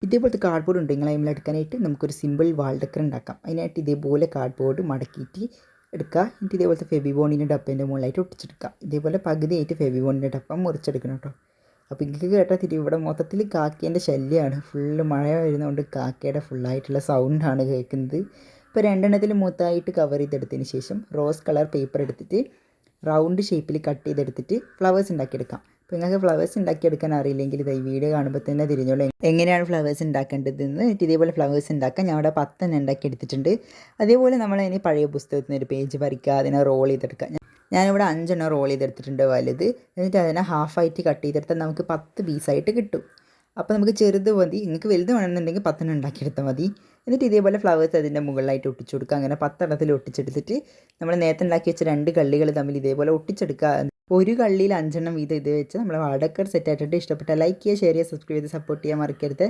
ഇതേപോലത്തെ കാർഡ്ബോർഡ് ഉണ്ട് നിങ്ങൾ അതിലെടുക്കാനായിട്ട് നമുക്കൊരു സിമ്പിൾ വാൾ ഡെക്കർ ഉണ്ടാക്കാം. അതിനായിട്ട് ഇതേപോലെ കാർഡ്ബോർഡ് മടക്കിയിട്ട് എടുക്കുക. എന്നിട്ട് ഇതേപോലത്തെ ഫെവിബോണ്ടിൻ്റെ ഡപ്പേൻ്റെ മുകളിലായിട്ട് ഒട്ടിച്ചെടുക്കുക. ഇതേപോലെ പകുതിയായിട്ട് ഫെവിബോണ്ടിൻ്റെ ഡപ്പം മുറിച്ചെടുക്കണം കേട്ടോ. അപ്പോൾ എനിക്ക് കേട്ടാൽ തിരി ഇവിടെ മൊത്തത്തിൽ കാക്കേൻ്റെ ശല്യമാണ്. ഫുള്ള് മഴ വരുന്നതുകൊണ്ട് കാക്കയുടെ ഫുള്ളായിട്ടുള്ള സൗണ്ടാണ് കേൾക്കുന്നത്. ഇപ്പോൾ രണ്ടെണ്ണത്തിൽ മൊത്തമായിട്ട് കവർ ചെയ്തെടുത്തതിന് ശേഷം റോസ് കളർ പേപ്പർ എടുത്തിട്ട് റൗണ്ട് ഷേപ്പിൽ കട്ട് ചെയ്തെടുത്തിട്ട് ഫ്ലവേഴ്സ് ഉണ്ടാക്കിയെടുക്കാം. അപ്പോൾ നിങ്ങൾക്ക് ഫ്ലവേഴ്സ് ഉണ്ടാക്കിയെടുക്കാൻ അറിയില്ലെങ്കിൽ ഇത് ഈ വീഡിയോ കാണുമ്പോൾ തന്നെ തിരിഞ്ഞോളൂ എങ്ങനെയാണ് ഫ്ലവേഴ്സ് ഉണ്ടാക്കേണ്ടതെന്ന്. ഇതേപോലെ ഫ്ലവേഴ്സ് ഉണ്ടാക്കാൻ ഞാൻ അവിടെ 10 ഉണ്ടാക്കി എടുത്തിട്ടുണ്ട്. അതേപോലെ നമ്മൾ ഇനി പഴയ പുസ്തകത്തിൽ നിന്ന് ഒരു പേജ് പറിക്കുക, അതിനെ റോൾ ചെയ്തെടുക്കുക. ഞാനിവിടെ 5 റോൾ ചെയ്തെടുത്തിട്ടുണ്ട് വലുത്. എന്നിട്ട് അതിനെ ഹാഫായിട്ട് കട്ട് ചെയ്തെടുത്താൽ നമുക്ക് 10 പീസായിട്ട് കിട്ടും. അപ്പോൾ നമുക്ക് ചെറുത് മതി, നിങ്ങൾക്ക് വലുത് വേണമെന്നുണ്ടെങ്കിൽ 10 ഉണ്ടാക്കിയെടുത്താൽ മതി. എന്നിട്ട് ഇതേപോലെ ഫ്ലവേഴ്സ് അതിൻ്റെ മുകളിലായിട്ട് ഒട്ടിച്ചു കൊടുക്കുക. അങ്ങനെ 10 ഒട്ടിച്ചെടുത്തിട്ട് നമ്മൾ നേരത്തെ ഉണ്ടാക്കി വെച്ച 2 കള്ളികൾ തമ്മിൽ ഇതേപോലെ ഒട്ടിച്ചെടുക്കുക. ഒരു കള്ളിയിൽ 5 വീതം ഇത് വെച്ച് നമ്മൾ വാൾ ഡെക്കർ സെറ്റ് ആയിട്ടുണ്ട്. ഇഷ്ടപ്പെട്ടാൽ ലൈക്ക് ചെയ്യുക, ഷെയർ ചെയ്യുക, സബ്സ്ക്രൈബ് ചെയ്ത് സപ്പോർട്ട് ചെയ്യാൻ മറക്കരുത്.